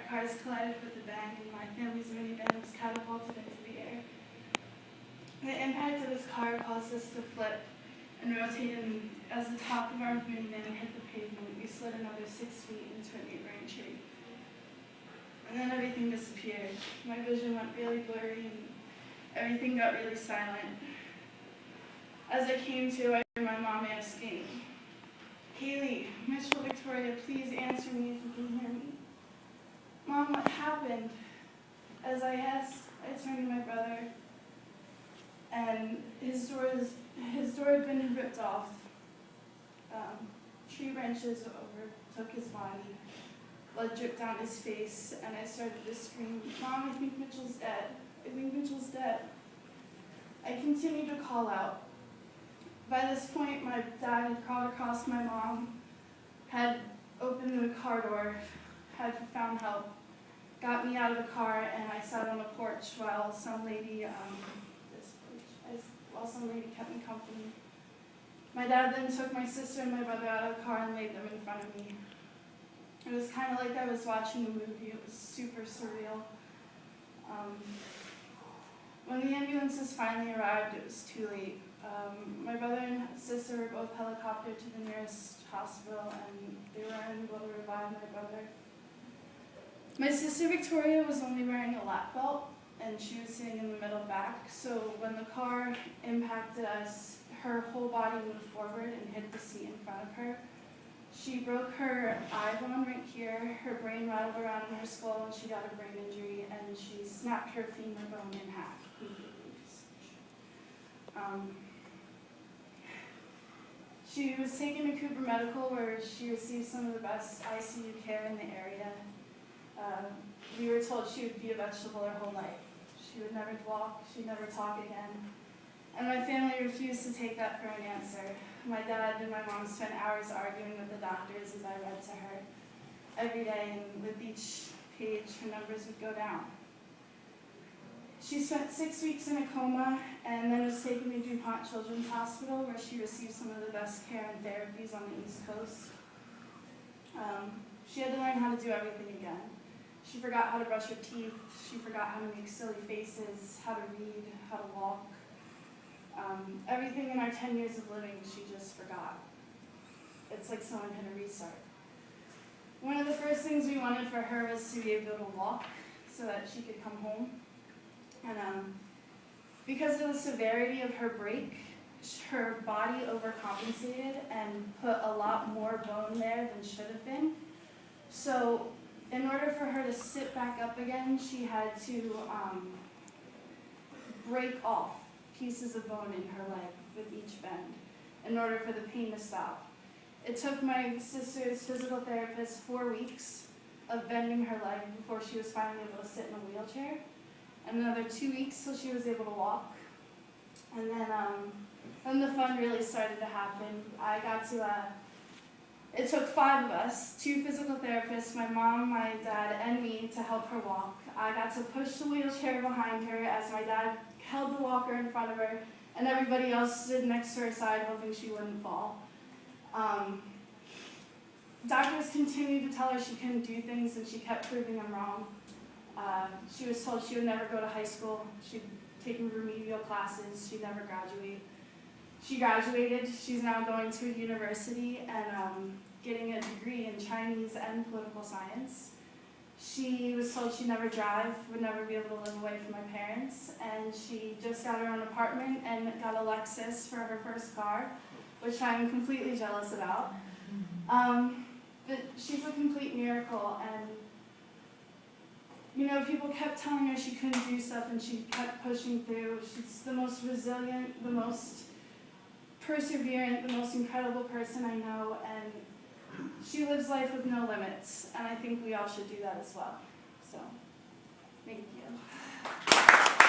cars collided with a bang, and my family's minivan was catapulted into the air. The impact of this car caused us to flip and rotate, and as the top of our minivan hit the pavement, we slid another 6 feet into a neighboring tree. And then everything disappeared. My vision went really blurry, and everything got really silent. As I came to, I heard my mom asking, "Kaylee, Mitchell, Victoria, please answer me if you can hear me." "Mom, what happened?" As I asked, I turned to my brother, and his door had been ripped off. Tree branches overtook his body. Blood dripped down his face, and I started to scream, "Mom, I think Mitchell's dead. I think Mitchell's dead." I continued to call out. By this point, my dad had crawled across my mom, had opened the car door, had found help, got me out of the car, and I sat on the porch while some lady kept me company. My dad then took my sister and my brother out of the car and laid them in front of me. It was kind of like I was watching a movie. It was super surreal. When the ambulances finally arrived, it was too late. My brother and sister were both helicoptered to the nearest hospital, and they were unable to revive my brother. My sister Victoria was only wearing a lap belt, and she was sitting in the middle back, so when the car impacted us, her whole body moved forward and hit the seat in front of her. She broke her eye bone right here, her brain rattled around in her skull, and she got a brain injury, and she snapped her femur bone in half. She was taken to Cooper Medical, where she received some of the best ICU care in the area. We were told she would be a vegetable her whole life. She would never walk, she'd never talk again. And my family refused to take that for an answer. My dad and my mom spent hours arguing with the doctors as I read to her every day, and with each page, her numbers would go down. She spent 6 weeks in a coma, and then was taken to DuPont Children's Hospital, where she received some of the best care and therapies on the East Coast. She had to learn how to do everything again. She forgot how to brush her teeth, she forgot how to make silly faces, how to read, how to walk. Everything in our 10 years of living, she just forgot. It's like someone hit a restart. One of the first things we wanted for her was to be able to walk so that she could come home. And because of the severity of her break, her body overcompensated and put a lot more bone there than should have been. So in order for her to sit back up again, she had to break off pieces of bone in her leg with each bend in order for the pain to stop. It took my sister's physical therapist 4 weeks of bending her leg before she was finally able to sit in a wheelchair, and another 2 weeks till she was able to walk. And then the fun really started to happen. It took 5 of us, 2 physical therapists, my mom, my dad, and me, to help her walk. I got to push the wheelchair behind her as my dad held the walker in front of her, and everybody else stood next to her side hoping she wouldn't fall. Doctors continued to tell her she couldn't do things, and she kept proving them wrong. She was told she would never go to high school. She'd taken remedial classes. She'd never graduate. She graduated. She's now going to a university and getting a degree in Chinese and political science. She was told she'd never drive, would never be able to live away from my parents, and she just got her own apartment and got a Lexus for her first car, which I'm completely jealous about. But she's a complete miracle, and people kept telling her she couldn't do stuff, and she kept pushing through. She's the most resilient, the most perseverant, the most incredible person I know, and she lives life with no limits, and I think we all should do that as well. So, thank you.